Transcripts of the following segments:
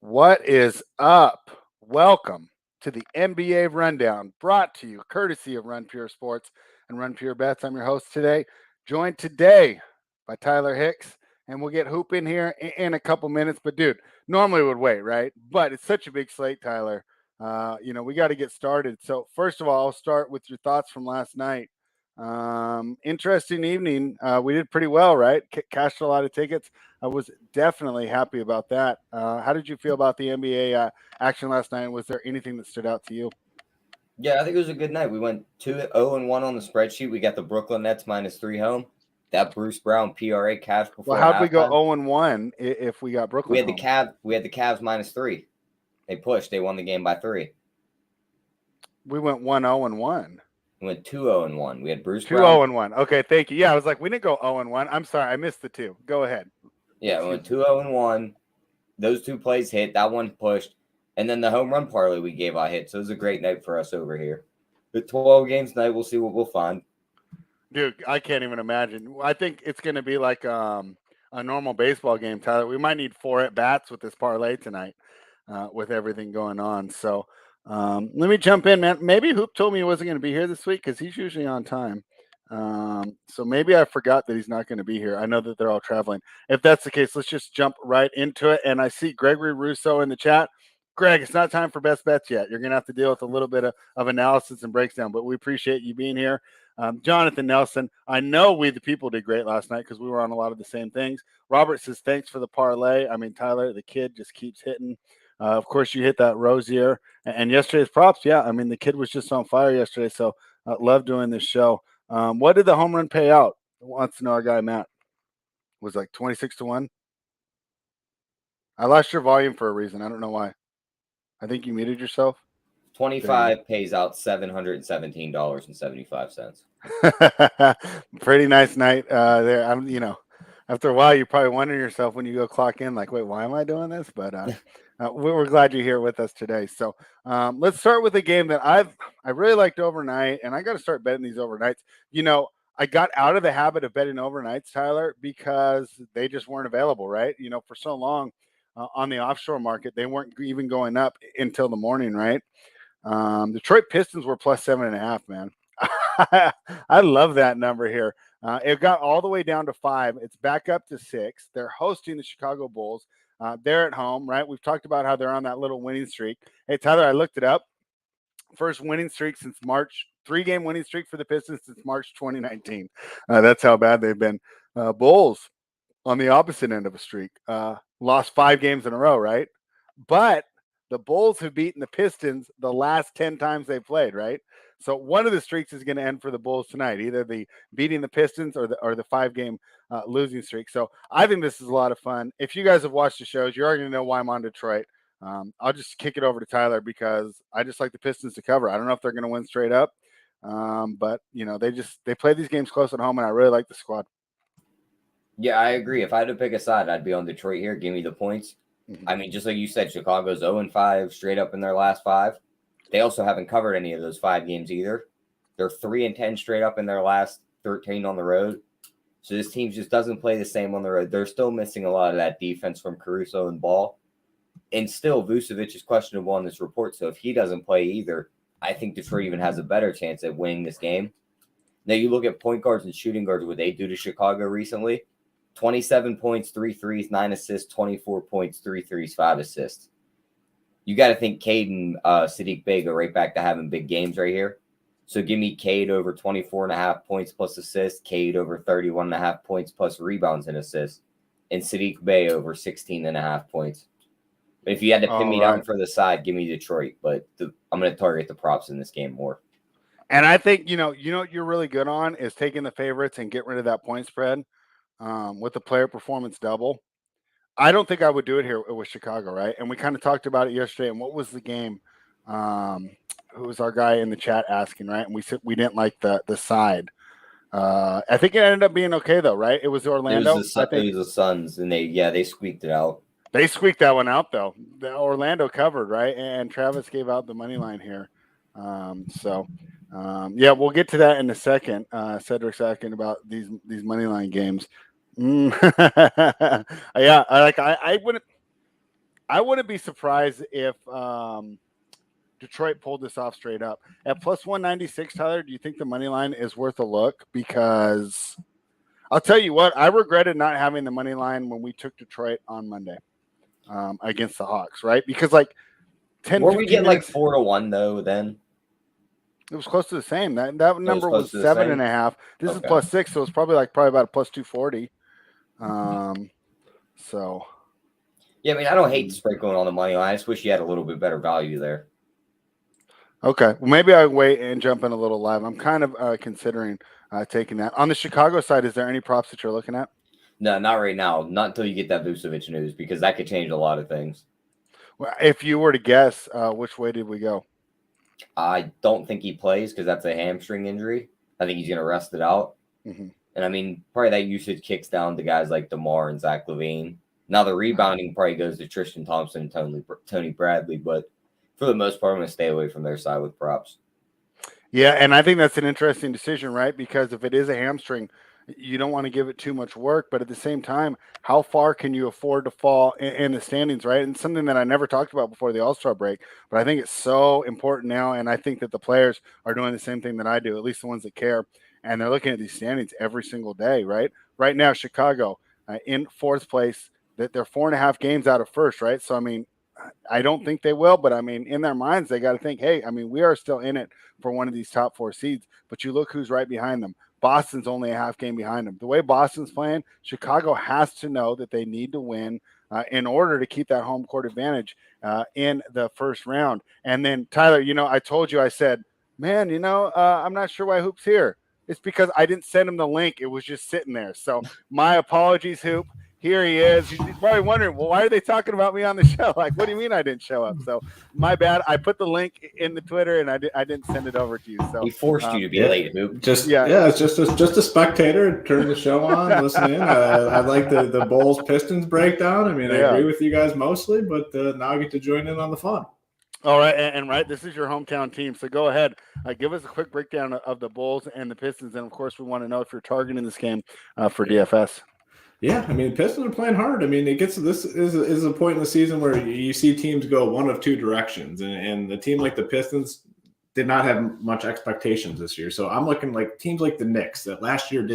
What is up? Welcome to the NBA Rundown, brought to you courtesy of Run Pure Sports and Run Pure Bets. I'm your host today, joined today by Tyler Hicks, and we'll get Hoop in here in a couple minutes. But dude, normally would wait, right? But it's such a big slate, Tyler. We got to get started. So first of all, I'll start with your thoughts from last night. Interesting evening. We did pretty well, right? Cashed a lot of tickets. I was definitely happy about that. How did you feel about the NBA action last night? Was there anything that stood out to you? Yeah, I think it was a good night. We went 2-0-1 on the spreadsheet. We got the Brooklyn Nets -3 home. That Bruce Brown PRA cash before Well, how'd we go halftime. 0-1 if we got Brooklyn? We had the home? We had the Cavs -3. They pushed. They won the game by 3. We went 1-0-1. We went 2-0-1. We had Bruce 2-0-1. Okay, thank you. Yeah, I was like, we didn't go 0-1. I'm sorry, I missed the 2. Go ahead. Yeah, we went 2-0-1. Those two plays hit. That one pushed. And then the home run parlay we gave out hit. So it was a great night for us over here. The 12 games tonight, we'll see what we'll find. Dude, I can't even imagine. I think it's going to be like a normal baseball game, Tyler. We might need 4 at-bats with this parlay tonight with everything going on. So let me jump in, man. Maybe Hoop told me he wasn't going to be here this week because he's usually on time. So maybe I forgot that he's not going to be here. I know that they're all traveling. If that's the case, let's just jump right into it. And I see Gregory Russo in the chat. Greg, it's not time for best bets yet. You're going to have to deal with a little bit of analysis and breakdown, but we appreciate you being here. Jonathan Nelson, I know we the people did great last night because we were on a lot of the same things. Robert says, thanks for the parlay. I mean, Tyler, the kid just keeps hitting. Of course, you hit that Rosier. And yesterday's props, yeah, I mean, the kid was just on fire yesterday, so love doing this show. What did the home run pay out? Wants to know our guy, Matt. Was like 26-1? I lost your volume for a reason. I don't know why. I think you muted yourself. 25 pays out $717.75. Pretty nice night there. After a while, you're probably wondering yourself when you go clock in, like, wait, why am I doing this? But we're glad you're here with us today. So let's start with a game that I really liked overnight, and I got to start betting these overnights. I got out of the habit of betting overnights, Tyler, because they just weren't available, right? For so long on the offshore market, they weren't even going up until the morning, right? Detroit Pistons were plus 7.5, man. I love that number here. It got all the way down to 5. It's back up to 6. They're hosting the Chicago Bulls. They're at home, right? We've talked about how they're on that little winning streak. Hey, Tyler, I looked it up. First winning streak since March, 3-game winning streak for the Pistons since March 2019. That's how bad they've been. Bulls on the opposite end of a streak. Lost 5 games in a row, right? But the Bulls have beaten the Pistons the last 10 times they played, right? So one of the streaks is going to end for the Bulls tonight, either the beating the Pistons or the 5-game losing streak. So I think this is a lot of fun. If you guys have watched the shows, you're already going to know why I'm on Detroit. I'll just kick it over to Tyler because I just like the Pistons to cover. I don't know if they're going to win straight up, but they play these games close at home, and I really like the squad. Yeah, I agree. If I had to pick a side, I'd be on Detroit here. Give me the points. Mm-hmm. I mean, just like you said, Chicago's 0-5 straight up in their last 5. They also haven't covered any of those 5 games either. They're 3-10 straight up in their last 13 on the road. So this team just doesn't play the same on the road. They're still missing a lot of that defense from Caruso and Ball. And still, Vucevic is questionable on this report. So if he doesn't play either, I think Detroit even has a better chance at winning this game. Now, you look at point guards and shooting guards, what they do to Chicago recently. 27 points, 3 threes, 9 assists, 24 points, 3 threes, 5 assists. You got to think Cade and Sadiq Bey go right back to having big games right here. So give me Cade over 24.5 points plus assists, Cade over 31.5 points plus rebounds and assists, and Sadiq Bey over 16.5 points. But if you had to pin me down for the side, give me Detroit. But I'm going to target the props in this game more. And I think, what you're really good on is taking the favorites and get rid of that point spread. With the player performance double. I don't think I would do it here with Chicago, right? And we kind of talked about it yesterday. And what was the game? Who was our guy in the chat asking, right? And we said we didn't like the side. I think it ended up being okay though, right? It was Orlando. It was the Suns, and they squeaked it out. They squeaked that one out though. The Orlando covered, right? And Travis gave out the money line here. We'll get to that in a second. Cedric's asking about these money line games. I wouldn't. I wouldn't be surprised if Detroit pulled this off straight up at plus 196. Tyler, do you think the money line is worth a look? Because I'll tell you what, I regretted not having the money line when we took Detroit on Monday against the Hawks, right? Because like 10, Were we getting like minutes, 4-1 though? Then it was close to the same. That number was 7.5. This is plus 6, so it's probably about a plus 240. So yeah, I mean, I don't hate the spread going on the money line. I just wish you had a little bit better value there. Okay, well maybe I'll wait and jump in a little live. I'm kind of considering taking that. On the Chicago side, is there any props that you're looking at? No, not right now. Not until you get that Vucevic news, because that could change a lot of things. Well, if you were to guess, which way did we go? I don't think he plays because that's a hamstring injury. I think he's going to rest it out. Mm-hmm. And I mean, probably that usage kicks down to guys like DeMar and Zach LaVine. Now the rebounding probably goes to Tristan Thompson and Tony Bradley, but for the most part, I'm going to stay away from their side with props. Yeah, and I think that's an interesting decision, right? Because if it is a hamstring, you don't want to give it too much work, but at the same time, how far can you afford to fall in the standings, right? And something that I never talked about before the All-Star break, but I think it's so important now, and I think that the players are doing the same thing that I do, at least the ones that care, and they're looking at these standings every single day, right? Right now, Chicago in fourth place, that they're 4.5 games out of first, right? So, I mean, I don't think they will, but I mean, in their minds, they got to think, hey, I mean, we are still in it for one of these top 4 seeds, but you look who's right behind them. Boston's only a half game behind them. The way Boston's playing, Chicago has to know that they need to win in order to keep that home court advantage in the first round. And then, Tyler, I told you, I said, man, I'm not sure why Hoop's here. It's because I didn't send him the link. It was just sitting there. So my apologies, Hoop. Here he is. He's probably wondering, well, why are they talking about me on the show? Like, what do you mean I didn't show up? So my bad. I put the link in the Twitter and I didn't send it over to you. So he forced you to be late, Hoop. It's just a spectator. Turn the show on, listen in. I like the Bulls Pistons breakdown. I mean, I agree with you guys mostly, but now I get to join in on the fun. All right, and right, this is your hometown team, so go ahead. Give us a quick breakdown of the Bulls and the Pistons, and of course, we want to know if you're targeting this game for DFS. Yeah, I mean, the Pistons are playing hard. I mean, this is a point in the season where you see teams go one of two directions, and the team like the Pistons did not have much expectations this year. So I'm looking like teams like the Knicks that last year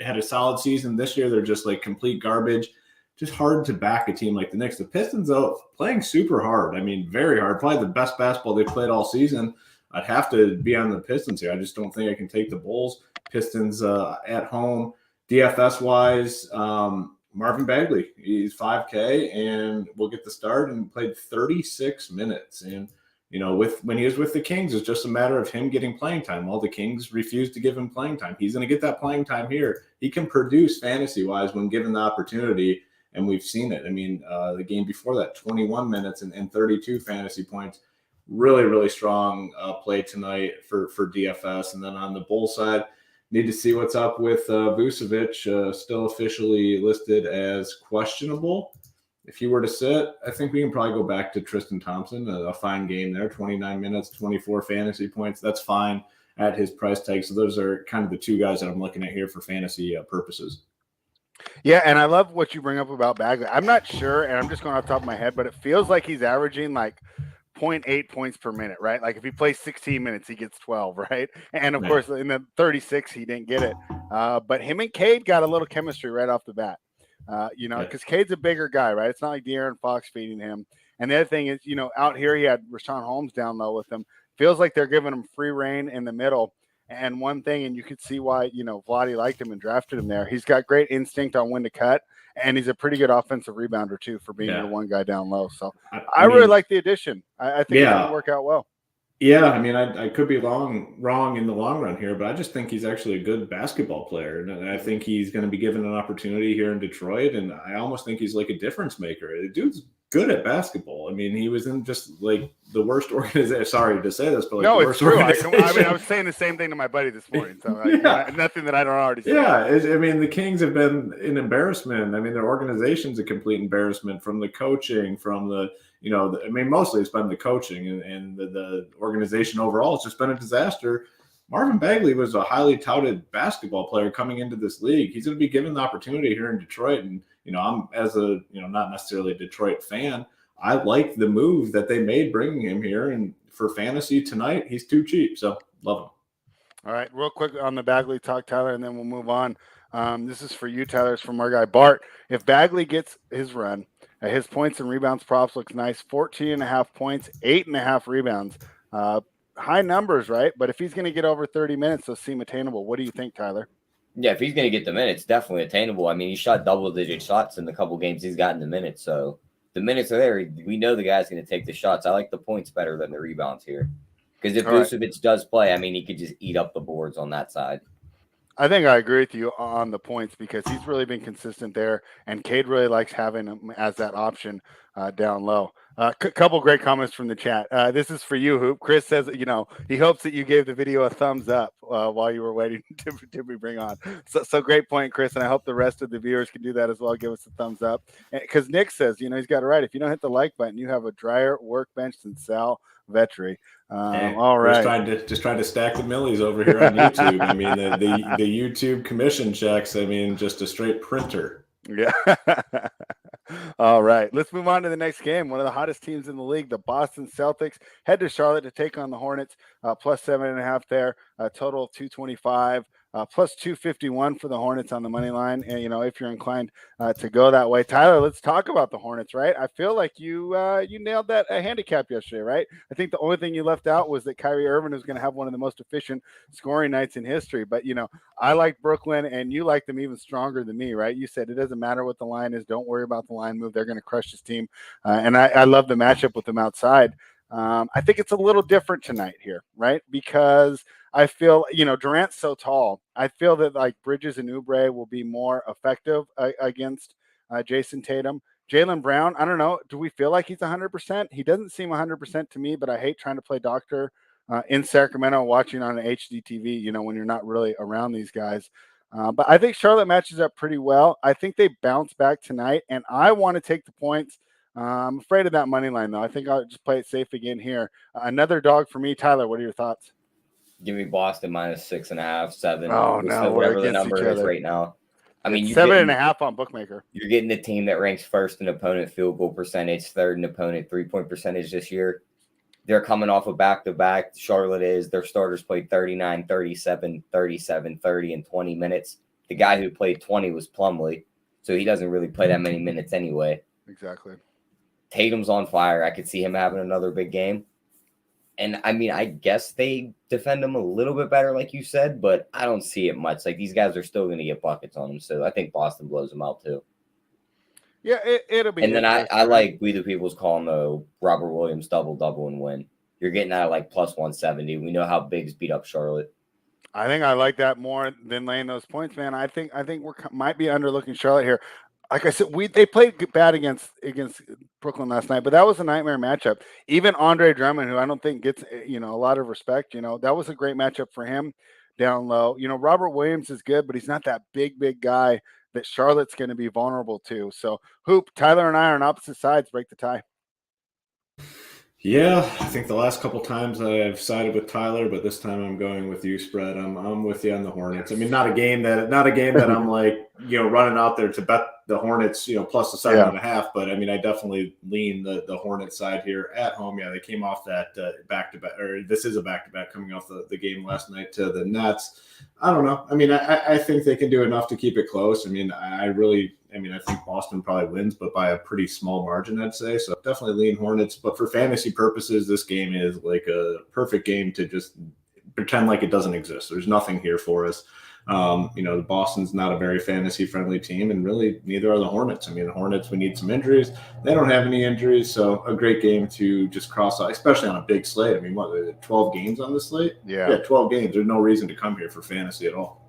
had a solid season. This year they're just like complete garbage. Just hard to back a team like the Knicks. The Pistons, though, playing super hard. I mean, very hard. Probably the best basketball they played all season. I'd have to be on the Pistons here. I just don't think I can take the Bulls. Pistons at home. DFS-wise, Marvin Bagley, he's 5K and will get the start and played 36 minutes. And, when he was with the Kings, it's just a matter of him getting playing time. Well, the Kings refused to give him playing time. He's going to get that playing time here. He can produce fantasy-wise when given the opportunity, and we've seen it. I mean, the game before that, 21 minutes and 32 fantasy points. Really, really strong play tonight for DFS. And then on the Bulls side, need to see what's up with Vucevic, still officially listed as questionable. If he were to sit, I think we can probably go back to Tristan Thompson, a fine game there, 29 minutes, 24 fantasy points. That's fine at his price tag. So those are kind of the two guys that I'm looking at here for fantasy purposes. Yeah, and I love what you bring up about Bagley. I'm not sure, and I'm just going off the top of my head, but it feels like he's averaging like 0.8 points per minute, right? Like if he plays 16 minutes, he gets 12, right? And of course, in the 36, he didn't get it. But him and Cade got a little chemistry right off the bat, because Cade's a bigger guy, right? It's not like De'Aaron Fox feeding him. And the other thing is, out here he had Rashawn Holmes down low with him. Feels like they're giving him free reign in the middle. And one thing, and you could see why, Vlade liked him and drafted him there. He's got great instinct on when to cut. And he's a pretty good offensive rebounder, too, for being the one guy down low. So I really like the addition. I think it's going to work out well. Yeah, I mean, I could be wrong in the long run here, but I just think he's actually a good basketball player. And I think he's going to be given an opportunity here in Detroit. And I almost think he's like a difference maker. The dude's good at basketball. I mean, he was in just like the worst organization. Sorry to say this, but like no, it's true. I was saying the same thing to my buddy this morning. So nothing that I don't already say. Yeah, I mean, the Kings have been an embarrassment. I mean, their organization's a complete embarrassment from the coaching, from the mostly it's been the coaching and the organization overall. It's just been a disaster. Marvin Bagley was a highly touted basketball player coming into this league. He's going to be given the opportunity here in Detroit. And, I'm as a, not necessarily a Detroit fan, I like the move that they made bringing him here. And for fantasy tonight, he's too cheap. So love him. All right, real quick on the Bagley talk, Tyler, and then we'll move on. This is for you, Tyler. It's from our guy Bart. If Bagley gets his run, his points and rebounds props looks nice. 14.5 points, 8.5 rebounds. High numbers, right? But if he's going to get over 30 minutes, those seem attainable. What do you think, Tyler? Yeah, if he's going to get the minutes, definitely attainable. I mean, he shot double-digit shots in the couple games he's gotten the minutes, so the minutes are there. We know the guy's going to take the shots. I like the points better than the rebounds here. Because if Vucevic does play, I mean, he could just eat up the boards on that side. I think I agree with you on the points because he's really been consistent there, and Cade really likes having him as that option down low. Couple great comments from the chat. This is for you, Hoop. Chris says, he hopes that you gave the video a thumbs up while you were waiting to be bring on. So great point, Chris, and I hope the rest of the viewers can do that as well. Give us a thumbs up. Because Nick says, he's got it right. If you don't hit the like button, you have a drier workbench than Sal Vetri. All right. Just trying to stack the millies over here on YouTube. I mean, the YouTube commission checks. I mean, just a straight printer. Yeah. All right. Let's move on to the next game. One of the hottest teams in the league, the Boston Celtics, head to Charlotte to take on the Hornets. Plus 7.5 there. Total of 225. Plus 251 for the Hornets on the money line. And, if you're inclined to go that way. Tyler, let's talk about the Hornets, right? I feel like you nailed that handicap yesterday, right? I think the only thing you left out was that Kyrie Irving was going to have one of the most efficient scoring nights in history. But, I like Brooklyn, and you like them even stronger than me, right? You said it doesn't matter what the line is. Don't worry about the line move. They're going to crush this team. And I love the matchup with them outside. I think it's a little different tonight here, right? Because I feel, Durant's so tall. I feel that like Bridges and Oubre will be more effective against Jason Tatum. Jaylen Brown, I don't know. Do we feel like he's 100%? He doesn't seem 100% to me, but I hate trying to play doctor in Sacramento watching on an HD TV, when you're not really around these guys. But I think Charlotte matches up pretty well. I think they bounce back tonight, and I want to take the points. I'm afraid of that money line, though. I think I'll just play it safe again here. Another dog for me. Tyler, what are your thoughts? Give me Boston minus 6.5, 7. Oh, no. Whatever the number is right now. I mean, it's 7.5 on Bookmaker. You're getting the team that ranks first in opponent field goal percentage, third in opponent 3-point percentage this year. They're coming off a back-to-back. Charlotte is. Their starters played 39, 37, 37, 30 in 20 minutes. The guy who played 20 was Plumlee, so he doesn't really play that many minutes anyway. Exactly. Tatum's on fire. I could see him having another big game. And, I mean, I guess they defend him a little bit better, like you said, but I don't see it much. Like, these guys are still going to get buckets on them, so I think Boston blows them out, too. Yeah, it'll be. And then I like We the People's calling the Robert Williams double and win. You're getting that at like plus 170. We know how Biggs beat up Charlotte. I think I like that more than laying those points, man. I think we might be underlooking Charlotte here. Like I said, they played bad against Brooklyn last night, but that was a nightmare matchup. Even Andre Drummond, who I don't think gets a lot of respect, that was a great matchup for him down low. Robert Williams is good, but he's not that big guy that Charlotte's going to be vulnerable to. So, Hoop, Tyler and I are on opposite sides. Break the tie. Yeah, I think the last couple times I've sided with Tyler, but this time I'm going with you, Spread. I'm with you on the Hornets. I mean, not a game that I'm like, running out there to bet the Hornets, plus the 7.5. But I mean, I definitely lean the Hornets side here at home. Yeah, they came off that back-to-back, or this is a back-to-back coming off the game last night to the Nets. I don't know. I mean, I think they can do enough to keep it close. I mean, I think Boston probably wins, but by a pretty small margin, I'd say. So definitely lean Hornets. But for fantasy purposes, this game is like a perfect game to just pretend like it doesn't exist. There's nothing here for us. The Boston's not a very fantasy-friendly team, and really neither are the Hornets. I mean, the Hornets, we need some injuries. They don't have any injuries, so a great game to just cross out, especially on a big slate. I mean, 12 games on the slate? Yeah, 12 games. There's no reason to come here for fantasy at all.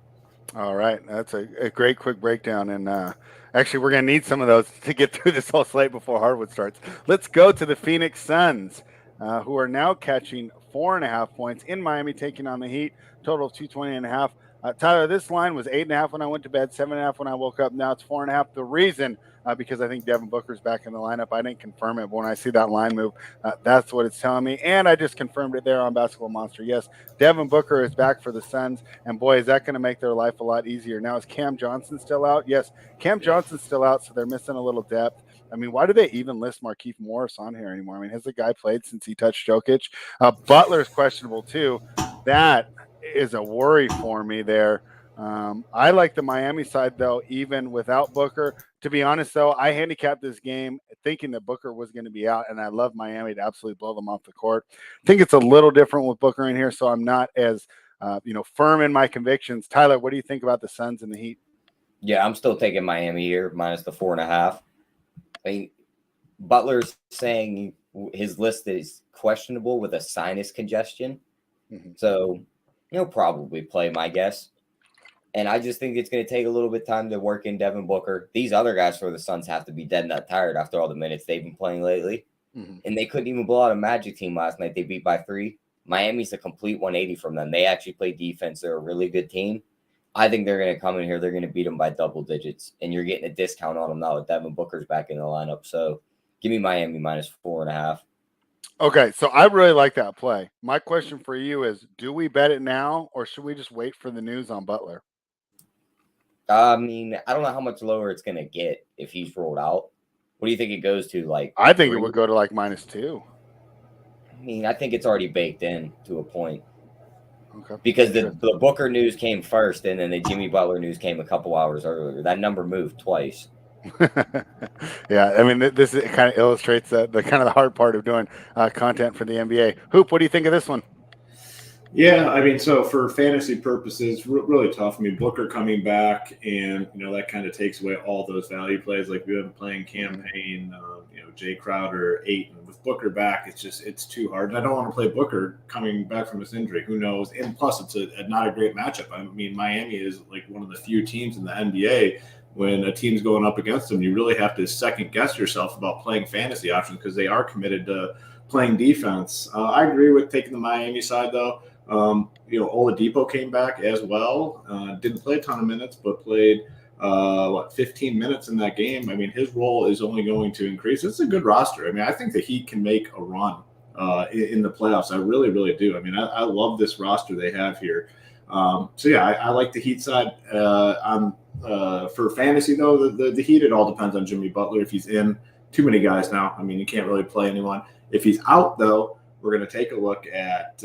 All right. That's a great quick breakdown, and actually, we're going to need some of those to get through this whole slate before hardwood starts. Let's go to the Phoenix Suns, who are now catching 4.5 points in Miami, taking on the Heat. Total of 220.5. Tyler, this line was 8.5 when I went to bed, 7.5 when I woke up. Now it's 4.5. The reason, because I think Devin Booker's back in the lineup. I didn't confirm it, but when I see that line move, that's what it's telling me. And I just confirmed it there on Basketball Monster. Yes, Devin Booker is back for the Suns, and boy, is that going to make their life a lot easier. Now, is Cam Johnson still out? Yes, Cam Johnson's still out, so they're missing a little depth. I mean, why do they even list Markieff Morris on here anymore? I mean, has the guy played since he touched Jokic? Butler's questionable too. That is a worry for me there. I like the Miami side, though, even without Booker. To be honest, though, I handicapped this game thinking that Booker was going to be out, and I love Miami to absolutely blow them off the court. I think it's a little different with Booker in here, so I'm not as firm in my convictions. Tyler, what do you think about the Suns and the Heat? Yeah, I'm still taking Miami here, minus the 4.5. I mean, Butler's saying his list is questionable with a sinus congestion. Mm-hmm. So he'll probably play, my guess. And I just think it's going to take a little bit of time to work in Devin Booker. These other guys for the Suns have to be dead nut tired after all the minutes they've been playing lately. Mm-hmm. And they couldn't even blow out a Magic team last night. They beat by 3. Miami's a complete 180 from them. They actually play defense. They're a really good team. I think they're going to come in here. They're going to beat them by double digits. And you're getting a discount on them now with Devin Booker's back in the lineup. So give me Miami minus 4.5. Okay, so I really like that play. My question for you is, do we bet it now or should we just wait for the news on Butler? I mean, I don't know how much lower it's going to get if he's rolled out. What do you think it goes to? Like, I think 3? It would go to like -2. I mean, I think it's already baked in to a point. Okay. Because the Booker news came first, and then the Jimmy Butler news came a couple hours earlier. That number moved twice. Yeah, I mean, this kind of illustrates the kind of the hard part of doing content for the NBA. Hoop, what do you think of this one? Yeah, I mean, so for fantasy purposes, really tough. I mean, Booker coming back, and that kind of takes away all those value plays. Like we've been playing campaign, Jay Crowder, Ayton. With Booker back, it's too hard. And I don't want to play Booker coming back from his injury. Who knows? And plus, it's not a great matchup. I mean, Miami is like one of the few teams in the NBA. When a team's going up against them, you really have to second guess yourself about playing fantasy options because they are committed to playing defense. I agree with taking the Miami side though. Oladipo came back as well. Didn't play a ton of minutes, but played 15 minutes in that game. I mean, his role is only going to increase. It's a good roster. I mean, I think the Heat can make a run in the playoffs. I really, really do. I mean, I love this roster they have here. I like the Heat side. For fantasy though, the Heat, it all depends on Jimmy Butler. If he's in, too many guys now. I mean, you can't really play anyone. If he's out though, we're going to take a look at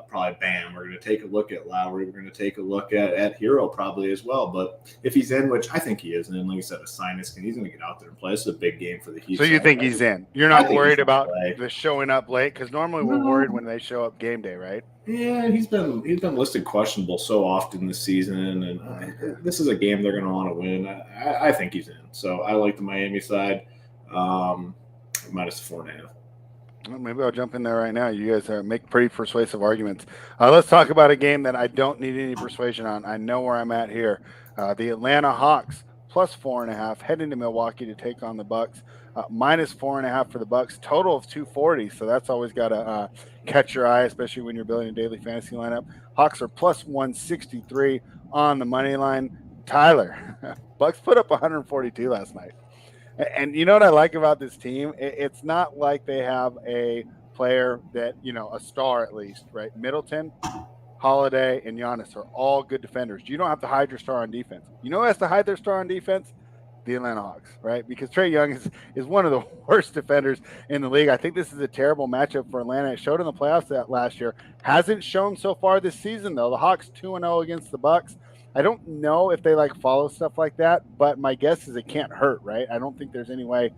probably Bam. We're going to take a look at Lowry. We're going to take a look at Hero probably as well. But if he's in, which I think he is, and like you said, a sinus, and he's going to get out there and play. This is a big game for the Heat. So you think he's in? You're not worried about the showing up late? Because normally we're worried when they show up game day, right? Yeah, he's been listed questionable so often this season, and this is a game they're going to want to win. I think he's in. So I like the Miami side, minus 4.5. Well, maybe I'll jump in there right now. You guys make pretty persuasive arguments. Let's talk about a game that I don't need any persuasion on. I know where I'm at here. The Atlanta Hawks plus 4.5 heading to Milwaukee to take on the Bucks. Minus 4.5 for the Bucks. Total of 240. So that's always got to catch your eye, especially when you're building a daily fantasy lineup. Hawks are plus 163 on the money line. Tyler, Bucks put up 142 last night. And you know what I like about this team? It's not like they have a player that, a star at least, right? Middleton, Holiday, and Giannis are all good defenders. You don't have to hide your star on defense. You know who has to hide their star on defense? The Atlanta Hawks, right? Because Trae Young is one of the worst defenders in the league. I think this is a terrible matchup for Atlanta. It showed in the playoffs that last year. Hasn't shown so far this season, though. The Hawks 2-0 against the Bucks. I don't know if they follow stuff like that, but my guess is it can't hurt, right? I don't think there's any way,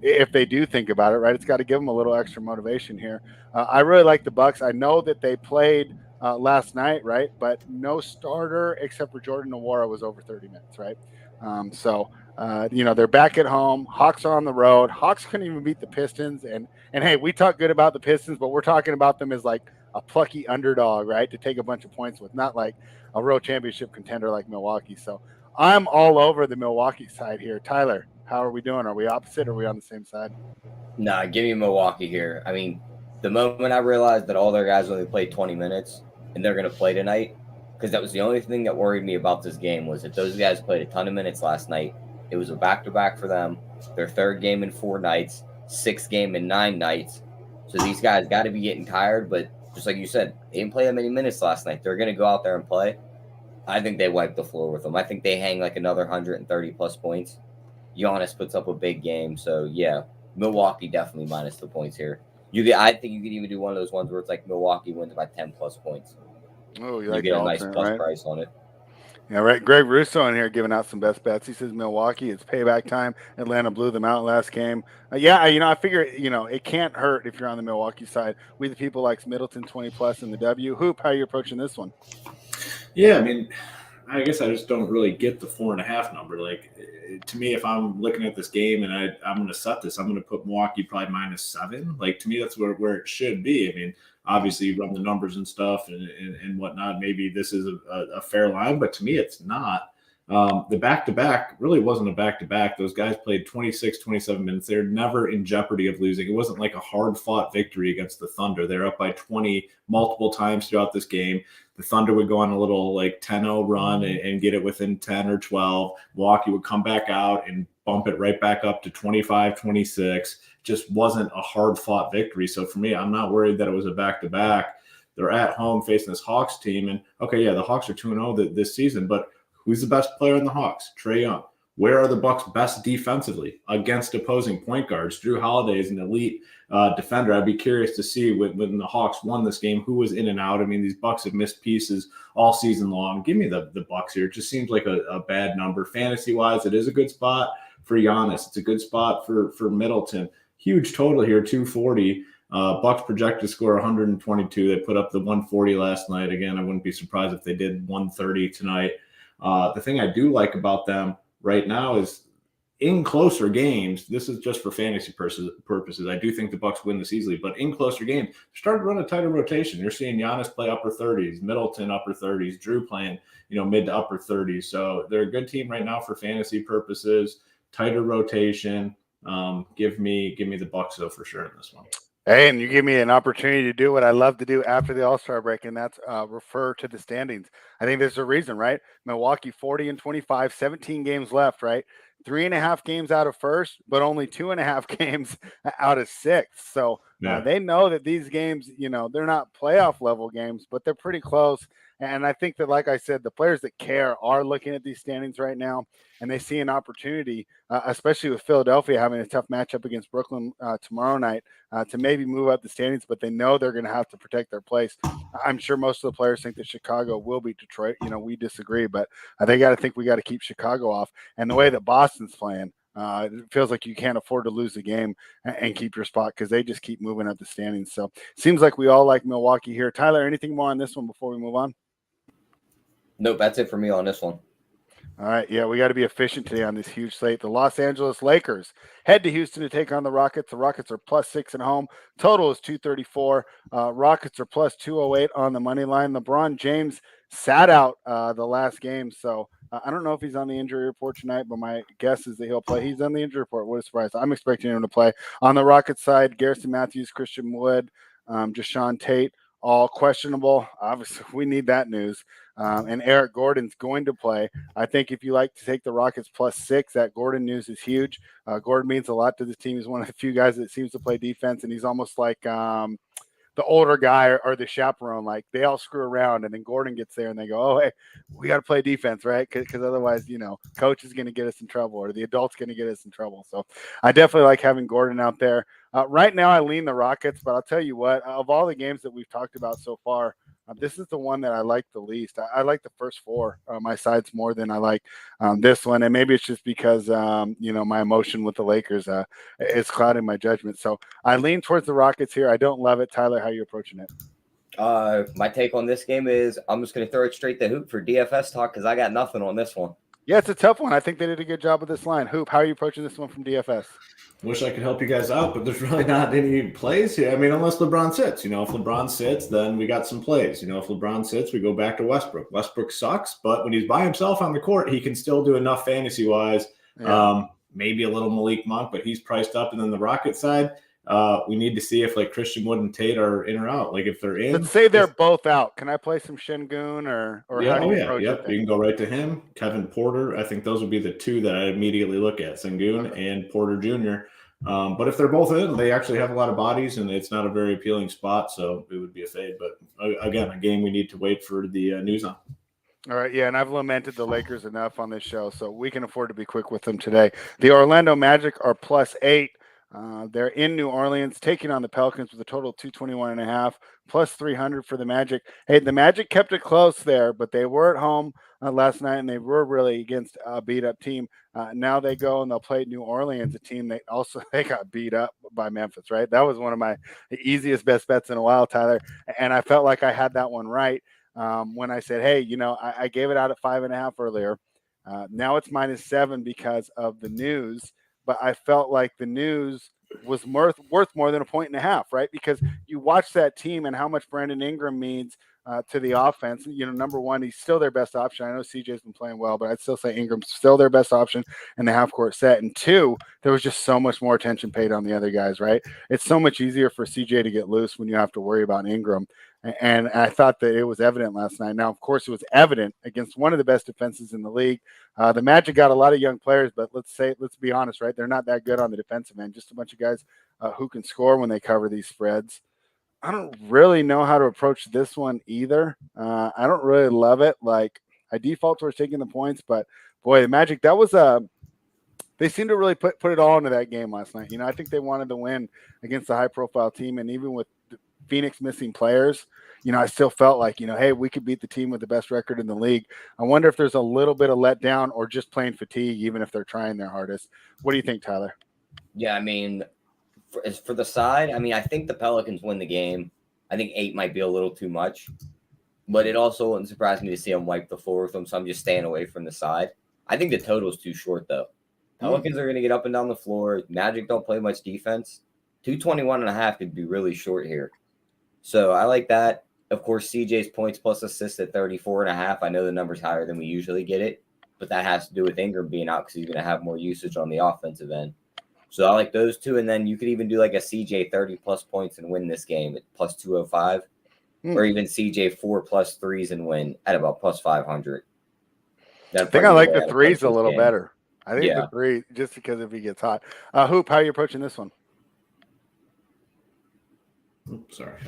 if they do think about it, right, it's got to give them a little extra motivation here. I really like the Bucks. I know that they played last night, right, but no starter except for Jordan Nwora was over 30 minutes, right? They're back at home. Hawks are on the road. Hawks couldn't even beat the Pistons, and hey, we talk good about the Pistons, but we're talking about them as like a plucky underdog, right, to take a bunch of points with, not like a real championship contender like Milwaukee. So I'm all over the Milwaukee side here. Tyler, how are we doing? Are we opposite or are we on the same side? Nah, give me Milwaukee here. I mean, the moment I realized that all their guys only played 20 minutes and they're going to play tonight, because that was the only thing that worried me about this game, was that those guys played a ton of minutes last night. It was a back-to-back for them, their third game in 4 nights, 6th game in 9 nights. So these guys got to be getting tired, but just like you said, they didn't play that many minutes last night. They're going to go out there and play. I think they wipe the floor with them. I think they hang like another 130-plus points. Giannis puts up a big game. So, yeah, Milwaukee definitely minus the points here. I think you could even do one of those ones where it's like Milwaukee wins by 10+ points. Oh, You like get the a nice alternate, plus right? price on it. Yeah, right. Greg Russo in here giving out some best bets. He says Milwaukee, it's payback time. Atlanta blew them out last game. I figure, it can't hurt if you're on the Milwaukee side. We the people likes Middleton 20+ in the W. Hoop, how are you approaching this one? Yeah, I mean, I guess I just don't really get the 4.5 number. Like, to me, if I'm looking at this game and I'm going to set this, I'm going to put Milwaukee probably -7. Like, to me, that's where it should be. I mean, obviously, you run the numbers and stuff and whatnot. Maybe this is a fair line, but to me, it's not. The back-to-back really wasn't a back-to-back. Those guys played 26, 27 minutes. They're never in jeopardy of losing. It wasn't like a hard-fought victory against the Thunder. They're up by 20 multiple times throughout this game. The Thunder would go on a little like 10-0 run and get it within 10 or 12. Milwaukee would come back out and bump it right back up to 25, 26. Just wasn't a hard-fought victory. So for me, I'm not worried that it was a back-to-back. They're at home facing this Hawks team. And, okay, yeah, the Hawks are 2-0 this season, but who's the best player in the Hawks? Trae Young. Where are the Bucks best defensively against opposing point guards? Drew Holiday is an elite defender. I'd be curious to see when the Hawks won this game, who was in and out. I mean, these Bucks have missed pieces all season long. Give me the Bucks here. It just seems like a bad number. Fantasy-wise, it is a good spot for Giannis. It's a good spot for Middleton. Huge total here, 240. Bucks projected to score 122. They put up the 140 last night. Again, I wouldn't be surprised if they did 130 tonight. The thing I do like about them right now is in closer games, this is just for fantasy purposes. I do think the Bucks win this easily, but in closer games, they're starting to run a tighter rotation. You're seeing Giannis play upper 30s, Middleton upper 30s, Drew playing, mid to upper 30s. So they're a good team right now for fantasy purposes. Tighter rotation. Give me the Bucks though for sure in this one. Hey, and you give me an opportunity to do what I love to do after the All-Star break, and that's refer to the standings. I think there's a reason, right? Milwaukee 40-25, 17 games left, right? 3.5 games out of first, but only 2.5 games out of sixth. So they know that these games, they're not playoff level games, but they're pretty close. And I think that, like I said, the players that care are looking at these standings right now, and they see an opportunity, especially with Philadelphia having a tough matchup against Brooklyn tomorrow night, to maybe move up the standings, but they know they're going to have to protect their place. I'm sure most of the players think that Chicago will beat Detroit. We disagree, but we got to keep Chicago off. And the way that Boston's playing, it feels like you can't afford to lose a game and keep your spot because they just keep moving up the standings. So seems like we all like Milwaukee here. Tyler, anything more on this one before we move on? Nope, that's it for me on this one. All right, yeah, we got to be efficient today on this huge slate. The Los Angeles Lakers head to Houston to take on the Rockets. The Rockets are +6 at home. Total is 234. Rockets are +208 on the money line. LeBron James sat out the last game, so I don't know if he's on the injury report tonight, but my guess is that he'll play. He's on the injury report. What a surprise. I'm expecting him to play. On the Rockets side, Garrison Matthews, Christian Wood, Jashawn Tate, all questionable. Obviously, we need that news. And Eric Gordon's going to play. I think if you like to take the Rockets +6, that Gordon news is huge. Gordon means a lot to this team. He's one of the few guys that seems to play defense, and he's almost like the older guy or the chaperone. Like they all screw around, and then Gordon gets there, and they go, "Oh, hey, we got to play defense, right? Because otherwise, coach is going to get us in trouble, or the adult's going to get us in trouble." So I definitely like having Gordon out there. Right now, I lean the Rockets, but I'll tell you what, of all the games that we've talked about so far, this is the one that I like the least. I like the first four, my sides more than I like this one. And maybe it's just because, my emotion with the Lakers is clouding my judgment. So I lean towards the Rockets here. I don't love it. Tyler, how are you approaching it? My take on this game is I'm just going to throw it straight to Hoop for DFS talk because I got nothing on this one. Yeah, it's a tough one. I think they did a good job with this line. Hoop, how are you approaching this one from DFS? Wish I could help you guys out, but there's really not any plays here. I mean, unless LeBron sits. If LeBron sits, then we got some plays. If LeBron sits, we go back to Westbrook. Westbrook sucks, but when he's by himself on the court, he can still do enough fantasy-wise. Yeah. Maybe a little Malik Monk, but he's priced up. And then the Rocket side, we need to see if Christian Wood and Tate are in or out. If they're in, let's say they're both out. Can I play some Şengün or yeah, how do you approach it? You can go right to him. Kevin Porter. I think those would be the two that I immediately look at: Şengün and Porter Jr. But if they're both in, they actually have a lot of bodies, and it's not a very appealing spot, so it would be a fade. But again, a game we need to wait for the news on. All right, yeah, and I've lamented the Lakers enough on this show, so we can afford to be quick with them today. The Orlando Magic are +8. They're in New Orleans, taking on the Pelicans with a total of 221.5, plus 300 for the Magic. Hey, the Magic kept it close there, but they were at home last night, and they were really against a beat-up team. Now they go and they'll play New Orleans, a team they got beat up by Memphis, right? That was one of my easiest best bets in a while, Tyler, and I felt like I had that one right. When I said, hey, I gave it out at 5.5 earlier. Now it's -7 because of the news, but I felt like the news was worth more than 1.5, right? Because you watch that team and how much Brandon Ingram means to the offense. Number one, he's still their best option. I know CJ's been playing well, but I'd still say Ingram's still their best option in the half-court set. And two, there was just so much more attention paid on the other guys, right? It's so much easier for CJ to get loose when you have to worry about Ingram. And I thought that it was evident last night. Now, of course, it was evident against one of the best defenses in the league. The Magic got a lot of young players, but let's be honest, right? They're not that good on the defensive end. Just a bunch of guys who can score when they cover these spreads. I don't really know how to approach this one either. I don't really love it. Like, I default towards taking the points, but boy, the Magic, that was they seemed to really put it all into that game last night. I think they wanted to win against a high-profile team, and even with Phoenix missing players, I still felt like, hey, we could beat the team with the best record in the league. I wonder if there's a little bit of letdown or just plain fatigue, even if they're trying their hardest. What do you think, Tyler? Yeah, I mean, for the side, I think the Pelicans win the game. I think 8 might be a little too much, but it also wouldn't surprise me to see them wipe the floor with them, so I'm just staying away from the side. I think the total is too short, though. Pelicans are going to get up and down the floor. Magic don't play much defense. 221.5 could be really short here. So I like that. Of course, CJ's points plus assists at 34.5. I know the number's higher than we usually get it, but that has to do with Ingram being out because he's going to have more usage on the offensive end. So I like those two. And then you could even do like a CJ 30-plus points and win this game at plus 205, or even CJ 4+ threes and win at about plus 500. I think I like the threes a little better. I think the three, just because if he gets hot. Hoop, how are you approaching this one? Sorry.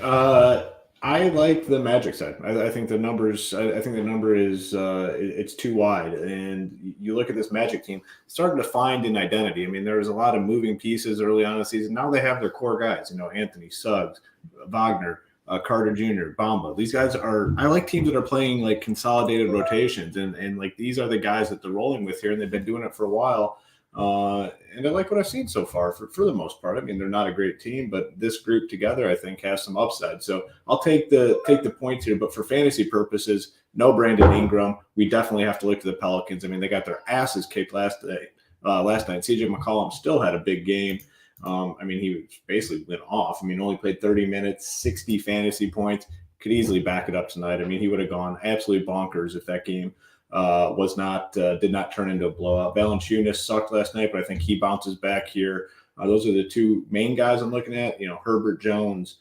I like the Magic side. I think the numbers. I think the number is it's too wide. And you look at this Magic team starting to find an identity. There was a lot of moving pieces early on in the season. Now they have their core guys. Anthony, Suggs, Wagner, Carter Jr., Bamba. These guys are. I like teams that are playing like consolidated rotations, and like these are the guys that they're rolling with here, and they've been doing it for a while. And I like what I've seen so far for the most part. They're not a great team, but this group together, I think, has some upside. So I'll take the points here. But for fantasy purposes, no Brandon Ingram. We definitely have to look to the Pelicans. They got their asses kicked last night. CJ McCollum still had a big game. He basically went off. Only played 30 minutes, 60 fantasy points. Could easily back it up tonight. He would have gone absolutely bonkers if that game did not turn into a blowout. Valanciunas sucked last night, but I think he bounces back here. Those are the two main guys I'm looking at. Herbert Jones,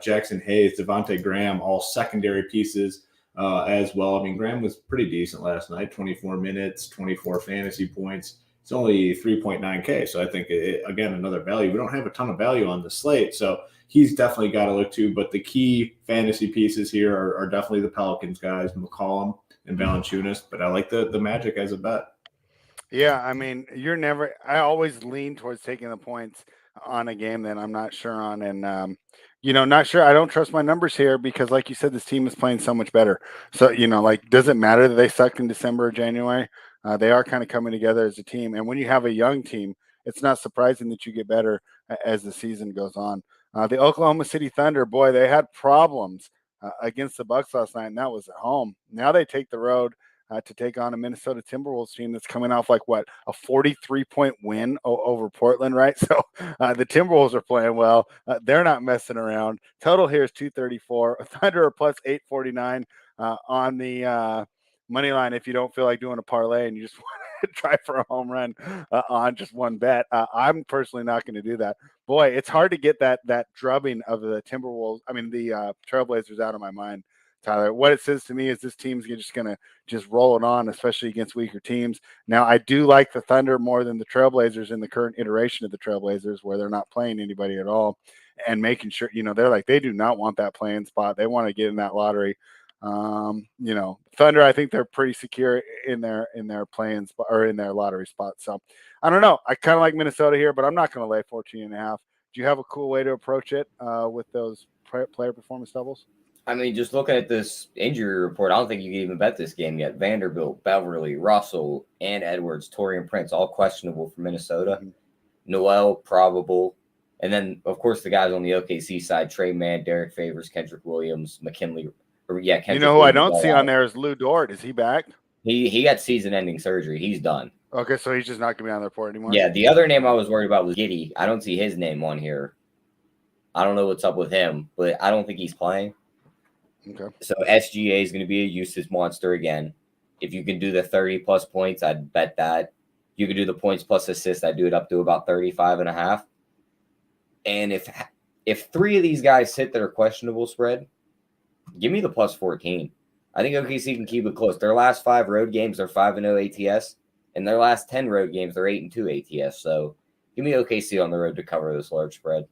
Jackson Hayes, Devontae Graham, all secondary pieces as well. Graham was pretty decent last night, 24 minutes, 24 fantasy points. It's only 3.9K, so I think, again, another value. We don't have a ton of value on the slate, so he's definitely got to look to. But the key fantasy pieces here are definitely the Pelicans guys, McCollum and Valanciunas, but I like the Magic as a bet. Yeah, I always lean towards taking the points on a game that I'm not sure on. And, not sure. I don't trust my numbers here because, like you said, this team is playing so much better. So, does it matter that they sucked in December or January? They are kind of coming together as a team. And when you have a young team, it's not surprising that you get better as the season goes on. The Oklahoma City Thunder, boy, they had problems against the Bucks last night, and that was at home. Now they take the road to take on a Minnesota Timberwolves team that's coming off a 43-point win over Portland, right? So the Timberwolves are playing well. They're not messing around. Total here is 234. Thunder are plus 849 on the money line if you don't feel like doing a parlay and you just want to try for a home run on just one bet. I'm personally not going to do that. Boy, it's hard to get that drubbing of the Timberwolves. The Trailblazers out of my mind, Tyler. What it says to me is this team's just going to just roll it on, especially against weaker teams. Now, I do like the Thunder more than the Trailblazers in the current iteration of the Trailblazers, where they're not playing anybody at all and making sure, they do not want that playing spot. They want to get in that lottery. Thunder, I think they're pretty secure in their play-in spot or in their lottery spot. So I don't know. I kind of like Minnesota here, but I'm not going to lay 14.5. Do you have a cool way to approach it with those player performance doubles? I mean, just looking at this injury report, I don't think you can even bet this game yet. Vanderbilt, Beverly, Russell, and Edwards, Taurean Prince, all questionable for Minnesota. Mm-hmm. Noel, probable. And then, of course, the guys on the OKC side, Trey Mann, Derek Favors, Kendrick Williams, McKinley. Kendrick who Williams I don't see on there is Lou Dort. Is he back? He got season-ending surgery. He's done. Okay, so he's just not going to be on the report anymore? Yeah, the other name I was worried about was Giddey. I don't see his name on here. I don't know what's up with him, but I don't think he's playing. Okay. So SGA is going to be a useless monster again. If you can do the 30-plus points, I'd bet that. You could do the points plus assists. I'd do it up to about 35.5. And if three of these guys hit that are questionable spread, give me the plus 14. I think OKC can keep it close. Their last 5 road games are 5-0 ATS, and their last 10 road games they're 8-2 ATS. So give me OKC on the road to cover this large spread.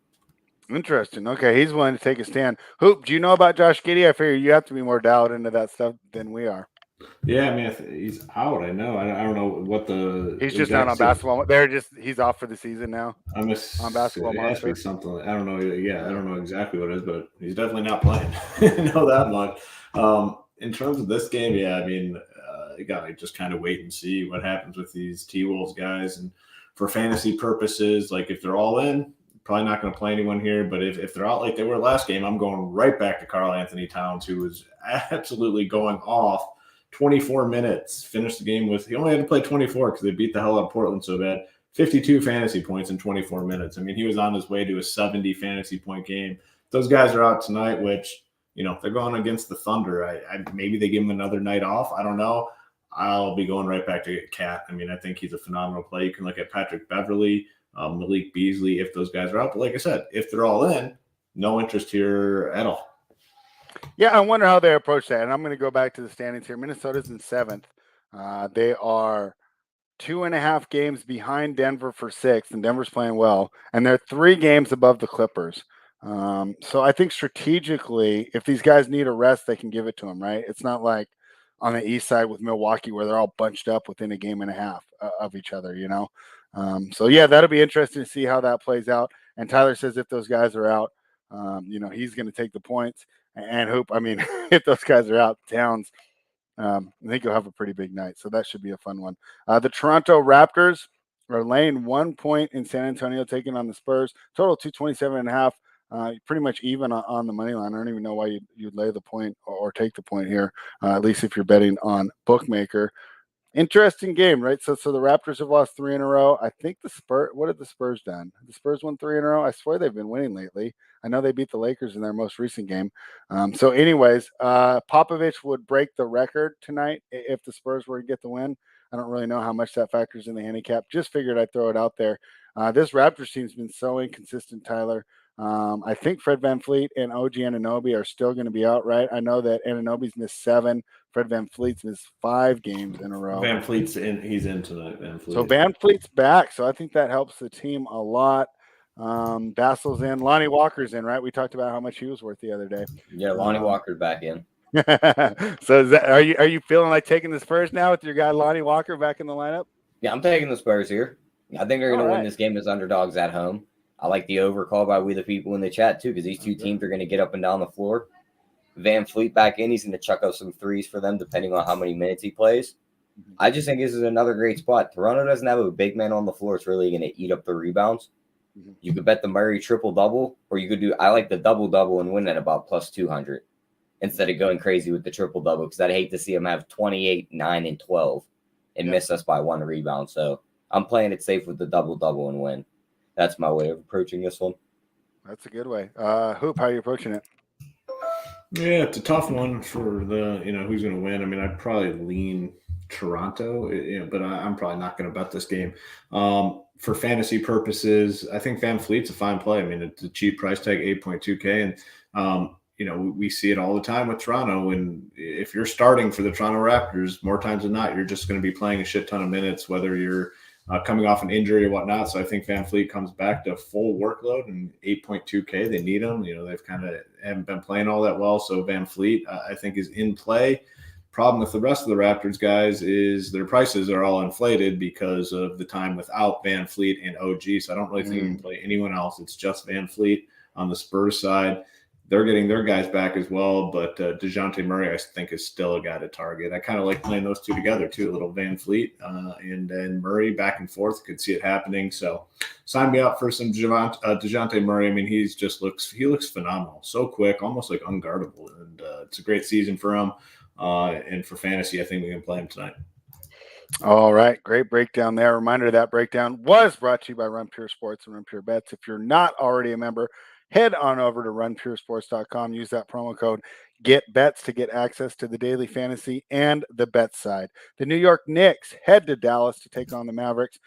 Interesting. Okay, he's willing to take a stand. Hoop, do you know about Josh Giddey? I figure you have to be more dialed into that stuff than we are. Yeah, I mean, he's out. I know. I don't know what the. He's just not on basketball. He's off for the season now. On basketball monster. Something. I don't know. Yeah, I don't know exactly what it is, but he's definitely not playing. I know that much. In terms of this game, yeah, I mean, you got to just kind of wait and see what happens with these T-Wolves guys. And for fantasy purposes, like if they're all in, probably not going to play anyone here. But if they're out like they were last game, I'm going right back to Karl Anthony Towns, who was absolutely going off. 24 minutes, finished the game with – he only had to play 24 because they beat the hell out of Portland so bad. 52 fantasy points in 24 minutes. I mean, he was on his way to a 70 fantasy point game. Those guys are out tonight, which, they're going against the Thunder. Maybe they give him another night off. I don't know. I'll be going right back to Cat. I mean, I think he's a phenomenal play. You can look at Patrick Beverly, Malik Beasley if those guys are out. But like I said, if they're all in, no interest here at all. Yeah, I wonder how they approach that. And I'm going to go back to the standings here. Minnesota's in 7th. They are 2.5 games behind Denver for 6th, and Denver's playing well. And they're 3 games above the Clippers. So I think strategically, if these guys need a rest, they can give it to them, right? It's not like on the east side with Milwaukee where they're all bunched up within a game and a half of each other, So, yeah, that'll be interesting to see how that plays out. And Tyler says if those guys are out, he's going to take the points. And Hoop, I mean, if those guys are out, Towns, I think you'll have a pretty big night. So that should be a fun one. The Toronto Raptors are laying 1 point in San Antonio, taking on the Spurs. Total 227.5. Pretty much even on the money line. I don't even know why you'd lay the point or take the point here, at least if you're betting on bookmaker. Interesting game, right? So the Raptors have lost 3 in a row. I think the Spurs. What have the Spurs done? The Spurs won 3 in a row. I swear they've been winning lately. I know they beat the Lakers in their most recent game. So, anyways, Popovich would break the record tonight if the Spurs were to get the win. I don't really know how much that factors in the handicap. Just figured I'd throw it out there. This Raptors team's been so inconsistent, Tyler. I think Fred VanVleet and OG Anunoby are still going to be out, right? I know that Anunoby's missed 7. Fred VanVleet's missed 5 games in a row. VanVleet's in. He's in tonight. So VanVleet's back. So I think that helps the team a lot. Bassel's in. Lonnie Walker's in, right? We talked about how much he was worth the other day. Yeah, Lonnie Walker's back in. So are you feeling like taking the Spurs now with your guy Lonnie Walker back in the lineup? Yeah, I'm taking the Spurs here. I think they're going to win this game as underdogs at home. I like the over call by We the People in the chat, too, because these two teams are going to get up and down the floor. VanVleet back in. He's going to chuck up some threes for them, depending on how many minutes he plays. I just think this is another great spot. Toronto doesn't have a big man on the floor. It's really going to eat up the rebounds. You could bet the Murray triple-double, or you could do – I like the double-double and win at about plus 200 instead of going crazy with the triple-double because I'd hate to see him have 28, 9, and 12 and miss us by 1 rebound. So I'm playing it safe with the double-double and win. That's my way of approaching this one. That's a good way. Hoop, how are you approaching it? Yeah, it's a tough one for the, who's going to win. I mean, I'd probably lean Toronto, but I'm probably not going to bet this game. For fantasy purposes, I think VanVleet's a fine play. I mean, it's a cheap price tag, 8.2K. And, we see it all the time with Toronto. And if you're starting for the Toronto Raptors, more times than not, you're just going to be playing a shit ton of minutes, whether you're coming off an injury or whatnot. So I think Van Fleet comes back to full workload and 8.2K. They need him. They've kind of haven't been playing all that well. So Van Fleet, I think, is in play. Problem with the rest of the Raptors guys is their prices are all inflated because of the time without Van Fleet and OG. So I don't really think you can play anyone else. It's just Van Fleet. On the Spurs side, they're getting their guys back as well, but DeJounte Murray, I think, is still a guy to target. I kind of like playing those two together, too, a little Van Fleet and then Murray back and forth. Could see it happening. So sign me up for some DeJounte Murray. I mean, he looks phenomenal. So quick, almost like unguardable. And it's a great season for him. And for fantasy, I think we can play him tonight. All right. Great breakdown there. Reminder that breakdown was brought to you by Run Pure Sports and Run Pure Bets. If you're not already a member, head on over to runpuresports.com. Use that promo code GETBETS to get access to the daily fantasy and the bet side. The New York Knicks head to Dallas to take on the Mavericks.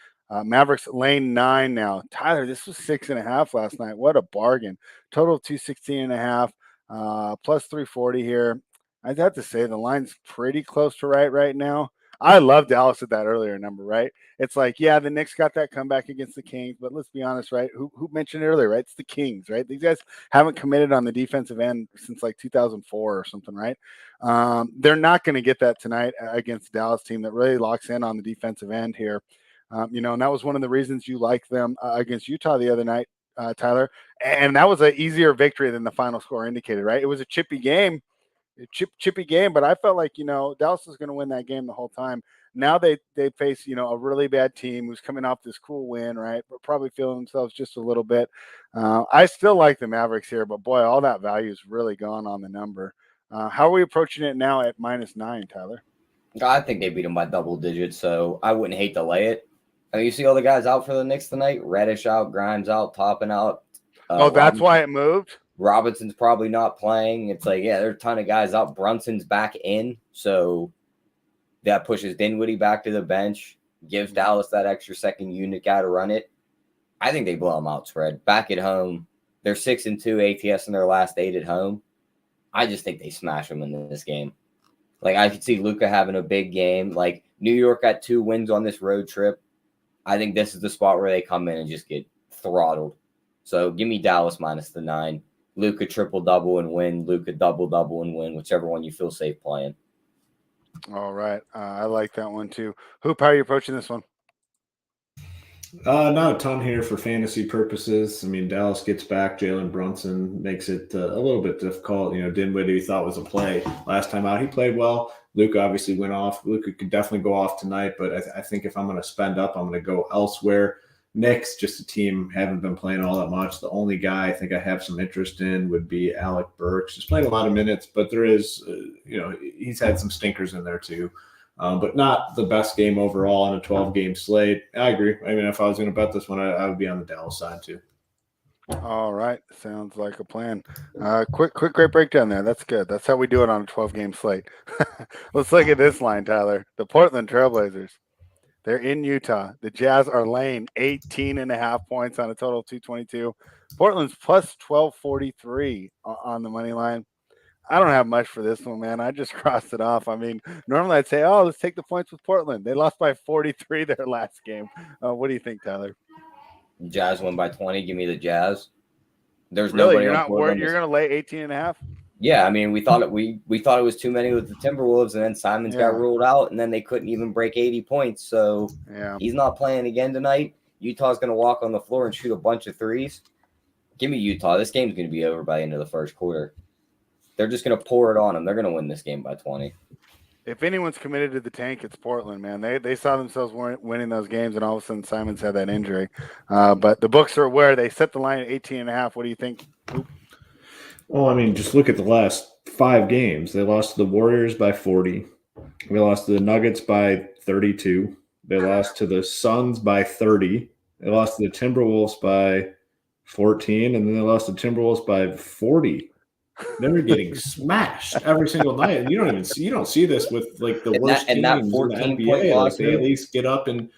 Mavericks lane 9 now. Tyler, this was 6.5 last night. What a bargain. Total of 216.5, plus 340 here. I'd have to say the line's pretty close to right now. I love Dallas at that earlier number, right? It's like, yeah, the Knicks got that comeback against the Kings, but let's be honest, right? Who mentioned it earlier, right? It's the Kings, right? These guys haven't committed on the defensive end since like 2004 or something, right? They're not going to get that tonight against the Dallas team that really locks in on the defensive end here. And that was one of the reasons you liked them against Utah the other night, Tyler. And that was an easier victory than the final score indicated, right? It was a chippy game. Chippy game, but I felt like Dallas was going to win that game the whole time. Now they face a really bad team who's coming off this cool win, right? But probably feeling themselves just a little bit. I still like the Mavericks here, but boy, all that value is really gone on the number. How are we approaching it now at -9, Tyler? I think they beat them by double digits, so I wouldn't hate to lay it. I mean, you see all the guys out for the Knicks tonight: Reddish out, Grimes out, Toppin out. That's why it moved. Robinson's probably not playing. It's like, yeah, there are a ton of guys out. Brunson's back in, so that pushes Dinwiddie back to the bench, gives Dallas that extra second unit guy to run it. I think they blow them out spread. Back at home, they're 6-2 ATS in their last 8 at home. I just think they smash them in this game. Like, I could see Luka having a big game. Like, New York got 2 wins on this road trip. I think this is the spot where they come in and just get throttled. So give me Dallas -9. Luka triple-double and win, Luka double-double and win, whichever one you feel safe playing. All right. I like that one too. Hoop, how are you approaching this one? Not a ton here for fantasy purposes. I mean, Dallas gets back. Jalen Brunson makes it a little bit difficult. Dinwiddie we thought was a play last time out. He played well. Luka obviously went off. Luka could definitely go off tonight, but I think if I'm going to spend up, I'm going to go elsewhere. Knicks, just a team, haven't been playing all that much. The only guy I think I have some interest in would be Alec Burks. He's playing a lot of minutes, but there is, he's had some stinkers in there too. But not the best game overall on a 12-game slate. I agree. I mean, if I was going to bet this one, I would be on the Dallas side too. All right. Sounds like a plan. Great breakdown there. That's good. That's how we do it on a 12-game slate. Let's look at this line, Tyler. The Portland Trailblazers. They're in Utah. The Jazz are laying 18.5 points on a total of 222. Portland's plus 1243 on the money line. I don't have much for this one, man. I just crossed it off. I mean, normally I'd say, let's take the points with Portland. They lost by 43 their last game. What do you think, Tyler? Jazz won by 20. Give me the Jazz. There's really, nobody. You're not worried you're going to lay 18.5? Yeah, I mean, we thought it was too many with the Timberwolves, and then Simons got ruled out, and then they couldn't even break 80 points. So he's not playing again tonight. Utah's going to walk on the floor and shoot a bunch of threes. Give me Utah. This game's going to be over by the end of the first quarter. They're just going to pour it on them. They're going to win this game by 20. If anyone's committed to the tank, it's Portland, man. They saw themselves winning those games, and all of a sudden Simons had that injury. But the books are aware. They set the line at 18.5. What do you think? Well, I mean, just look at the last 5 games. They lost to the Warriors by 40. They lost to the Nuggets by 32. They lost to the Suns by 30. They lost to the Timberwolves by 14, and then they lost to the Timberwolves by 40. They're getting smashed every single night, and you don't see this with like the worst teams in the NBA. Like they at least get up and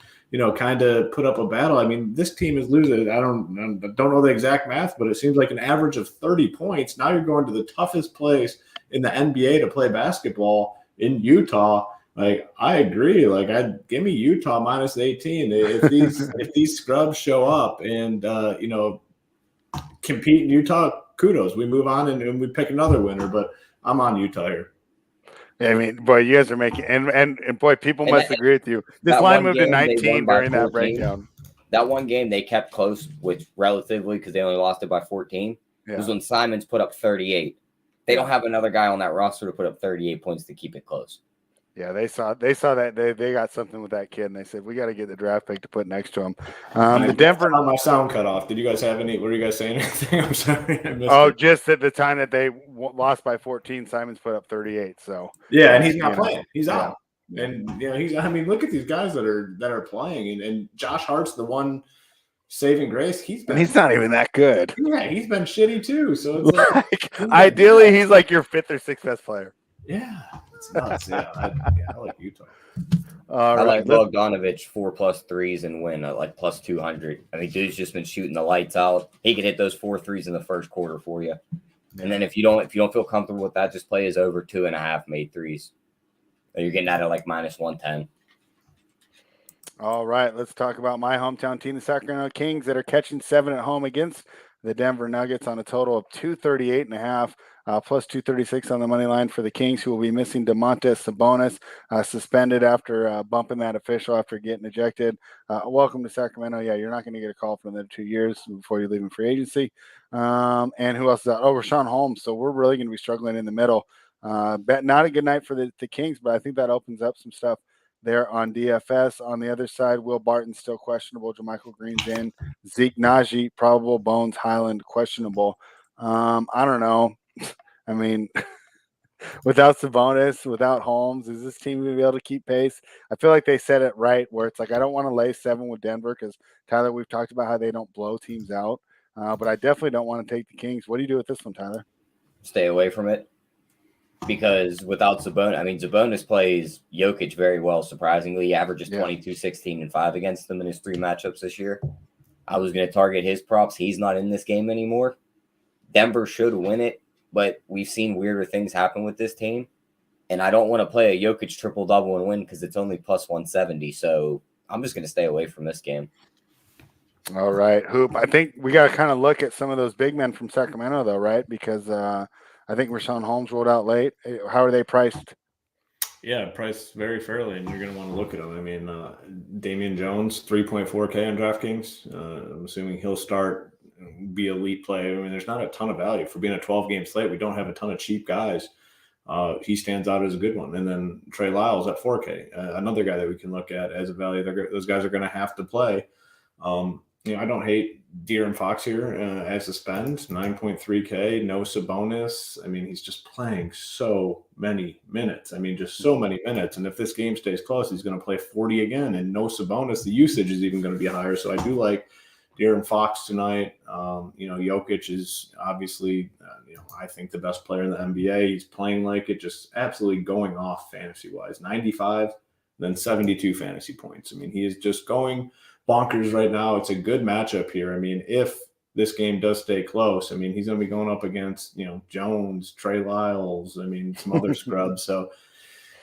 kind of put up a battle. I mean, this team is losing. I don't know the exact math, but it seems like an average of 30 points. Now you're going to the toughest place in the NBA to play basketball in Utah, Like, I agree. Like, I'd give me Utah minus 18. If these scrubs show up and compete in Utah, kudos. We move on and we pick another winner. But I'm on Utah here. I mean, boy, you guys are making and boy, people must agree with you. This line moved to 19 during that breakdown. That one game they kept close, which relatively because they only lost it by 14. Yeah. Was when Simons put up 38. They don't have another guy on that roster to put up 38 points to keep it close. Yeah, they saw that they got something with that kid, and they said we got to get the draft pick to put next to him. The Denver. My sound cut off. Did you guys have any? Were you guys saying anything? I'm sorry. I missed it. Just at the time that they lost by 14, Simons put up 38. So yeah, and he's not playing. He's out. And he's. I mean, look at these guys that are playing, and Josh Hart's the one saving grace. He's not even that good. Yeah, he's been shitty too. So it's like ideally, he's like your 5th or 6th best player. Yeah, it's nuts. Yeah, I like Utah. I like Bogdanovich 4+ threes and win at like plus 200. I mean, dude's just been shooting the lights out. He could hit those 4 threes in the first quarter for you. Yeah. And then if you don't feel comfortable with that, just play his over 2.5 made threes. You're getting out of like minus 110. All right, let's talk about my hometown team, the Sacramento Kings, that are catching 7 at home against the Denver Nuggets on a total of 238.5. Plus 236 on the money line for the Kings, who will be missing Domantas Sabonis, suspended after bumping that official after getting ejected. Welcome to Sacramento. Yeah, you're not going to get a call for another 2 years before you leave in free agency. And who else is out? Rashawn Holmes. So we're really going to be struggling in the middle. Not a good night for the Kings, but I think that opens up some stuff there on DFS. On the other side, Will Barton still questionable. JaMychal Green's in. Zeke Naji, probable. Bones Highland, questionable. I don't know. I mean, without Sabonis, without Holmes, is this team going to be able to keep pace? I feel like they said it right where it's like, I don't want to lay 7 with Denver because, Tyler, we've talked about how they don't blow teams out. But I definitely don't want to take the Kings. What do you do with this one, Tyler? Stay away from it. Because without Sabonis, I mean, Sabonis plays Jokic very well, surprisingly. He averages 22, 16, and 5 against them in his 3 matchups this year. I was going to target his props. He's not in this game anymore. Denver should win it, but we've seen weirder things happen with this team. And I don't want to play a Jokic triple-double and win because it's only plus 170. So I'm just going to stay away from this game. All right, Hoop. I think we got to kind of look at some of those big men from Sacramento, though, right? Because I think Rashawn Holmes rolled out late. How are they priced? Yeah, priced very fairly, and you're going to want to look at them. I mean, Damian Jones, 3.4K on DraftKings. I'm assuming he'll start, be elite play. I mean, there's not a ton of value. For being a 12-game slate, we don't have a ton of cheap guys. He stands out as a good one. And then Trey Lyles at 4K, another guy that we can look at as a value. Those guys are going to have to play. I don't hate De'Aaron Fox here as a spend, 9.3K, no Sabonis. I mean, he's just playing so many minutes. I mean, just so many minutes. And if this game stays close, he's going to play 40 again. And no Sabonis, the usage is even going to be higher. So I do like De'Aaron Fox tonight. Jokic is obviously, I think the best player in the NBA. He's playing like it, just absolutely going off fantasy-wise. 95, then 72 fantasy points. I mean, he is just going bonkers right now. It's a good matchup here. I mean, if this game does stay close, I mean, he's going to be going up against, Jones, Trey Lyles, I mean, some other scrubs. So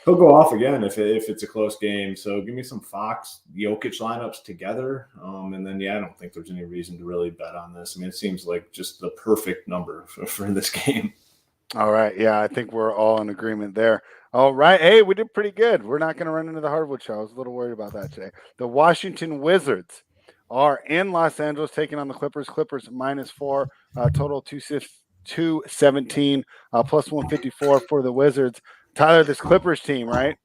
he'll go off again if it's a close game. So give me some Fox, Jokic lineups together. And then, I don't think there's any reason to really bet on this. I mean, it seems like just the perfect number for this game. All right. Yeah, I think we're all in agreement there. All right. Hey, we did pretty good. We're not going to run into the hardwood show. I was a little worried about that today. The Washington Wizards are in Los Angeles taking on the Clippers. Clippers -4, total 217, plus 154 for the Wizards. Tyler, this Clippers team, right?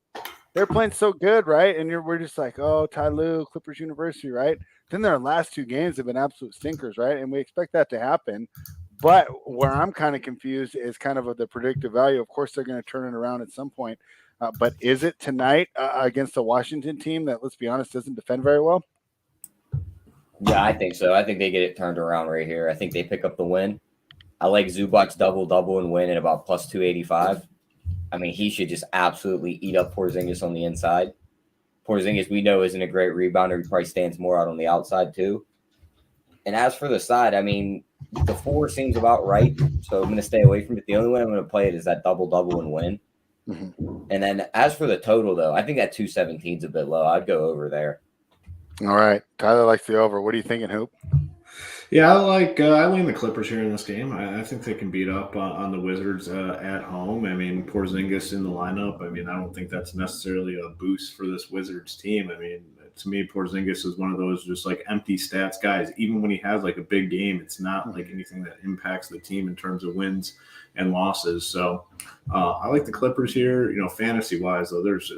They're playing so good, right? And we're just like, oh, Ty Lue, Clippers University, right? Then their last 2 games have been absolute stinkers, right? And we expect that to happen. But where I'm kind of confused is kind of the predictive value. Of course, they're going to turn it around at some point. But is it tonight against the Washington team that, let's be honest, doesn't defend very well? Yeah, I think so. I think they get it turned around right here. I think they pick up the win. I like Zubac's double-double and win at about plus 285. I mean, he should just absolutely eat up Porzingis on the inside. Porzingis, we know, isn't a great rebounder. He probably stands more out on the outside, too. And as for the side, I mean, the 4 seems about right, so I'm going to stay away from it. The only way I'm going to play it is that double-double and win. And then as for the total, though, I think that 217 is a bit low. I'd go over there. All right. Tyler likes the over. What are you thinking, Hoop? Yeah, I lean the Clippers here in this game. I think they can beat up on the Wizards at home. I mean, Porzingis in the lineup. I mean, I don't think that's necessarily a boost for this Wizards team. I mean, to me, Porzingis is one of those just like empty stats guys. Even when he has like a big game, it's not like anything that impacts the team in terms of wins and losses. So I like the Clippers here. You know, fantasy wise though, there's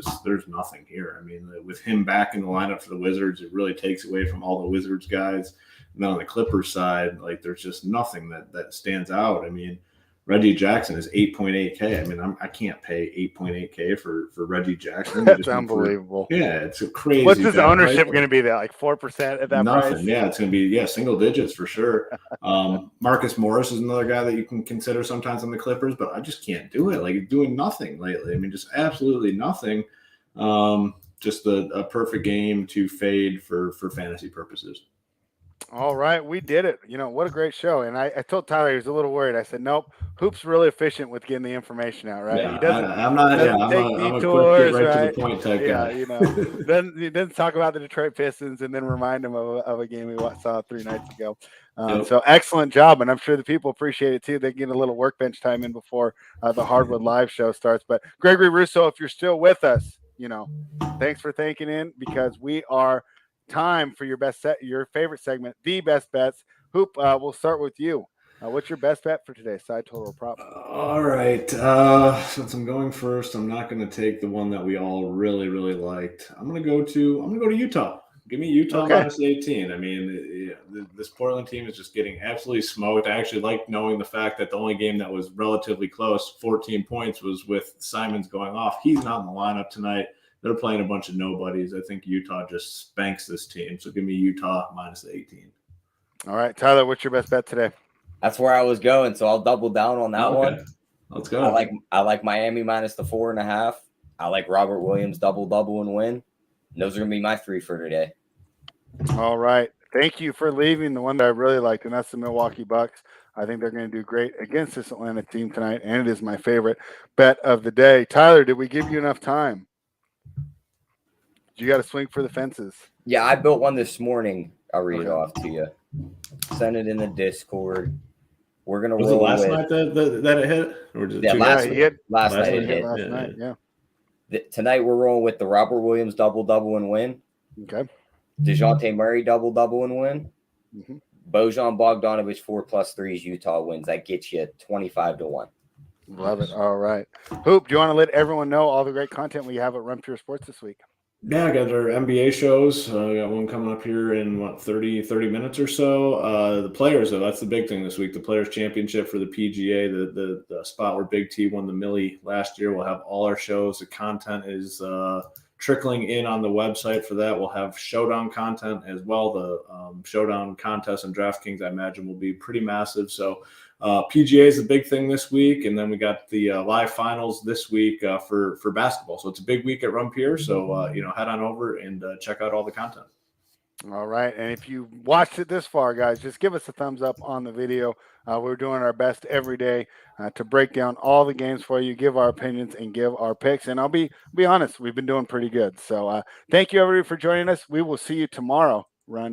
nothing here. I mean, with him back in the lineup for the Wizards, it really takes away from all the Wizards guys. And then on the Clippers side, like there's just nothing that stands out. I mean, Reggie Jackson is 8.8K. I mean, I can't pay 8.8K for Reggie Jackson. That's unbelievable. It's a crazy. What's his ownership going to be there? Like 4% at that Nothing. price? Yeah, it's going to be single digits for sure. Marcus Morris is another guy that you can consider sometimes on the Clippers, but I just can't do it. Like doing nothing lately. I mean, just absolutely nothing. Just a perfect game to fade for fantasy purposes. All right, we did it. You know, what a great show. And I told Tyler he was a little worried. I said, nope, Hoop's really efficient with getting the information out, right? Yeah, He doesn't, I'm not take detours, right? To the point type guy. You know, then he doesn't talk about the Detroit Pistons and then remind him of a game we saw 3 nights ago. So excellent job. And I'm sure the people appreciate it too. They get a little workbench time in before the Hardwood Live show starts. But Gregory Russo, if you're still with us, you know, thanks for thanking in because we are time for your favorite segment, the best bets. Hoop, we'll start with you. What's your best bet for today? Side total or prop? All right. Since I'm going first, I'm not going to take the one that we all really, really liked. I'm going to go to Utah. Give me Utah minus 18. I mean, this Portland team is just getting absolutely smoked. I actually like knowing the fact that the only game that was relatively close, 14 points, was with Simons going off. He's not in the lineup tonight. They're playing a bunch of nobodies. I think Utah just spanks this team. So give me Utah minus 18. All right, Tyler, what's your best bet today? That's where I was going, so I'll double down on that one. Let's go. I like Miami minus the 4.5. I like Robert Williams double and win. And those are gonna be my 3 for today. All right. Thank you for leaving the one that I really liked, and that's the Milwaukee Bucks. I think they're going to do great against this Atlanta team tonight, and it is my favorite bet of the day. Tyler, did we give you enough time? You got to swing for the fences. Yeah, I built one this morning. I'll read it off to you. Send it in the Discord. We're gonna roll. Was it last night that it hit? Or did it last night it hit. Last night, yeah. Tonight we're rolling with the Robert Williams double and win. Okay. DeJounte Murray double and win. Mm-hmm. Bojan Bogdanovic 4+3s Utah wins. That gets you 25-1. Love it. All right. Hoop, do you want to let everyone know all the great content we have at Run Pure Sports this week? Yeah, I got our NBA shows. I got one coming up here in 30 minutes or so. The players, though, that's the big thing this week. The Players Championship for the PGA, the spot where Big T won the Millie last year. We'll have all our shows. The content is trickling in on the website for that. We'll have showdown content as well. The showdown contest and DraftKings, I imagine, will be pretty massive. So PGA is the big thing this week, and then we got the live finals this week for basketball. So it's a big week at Run Pure. So head on over and check out all the content. All right, and if you watched it this far, guys, just give us a thumbs up on the video. We're doing our best every day to break down all the games for you, give our opinions, and give our picks. And I'll be honest, we've been doing pretty good. So thank you, everybody, for joining us. We will see you tomorrow. Run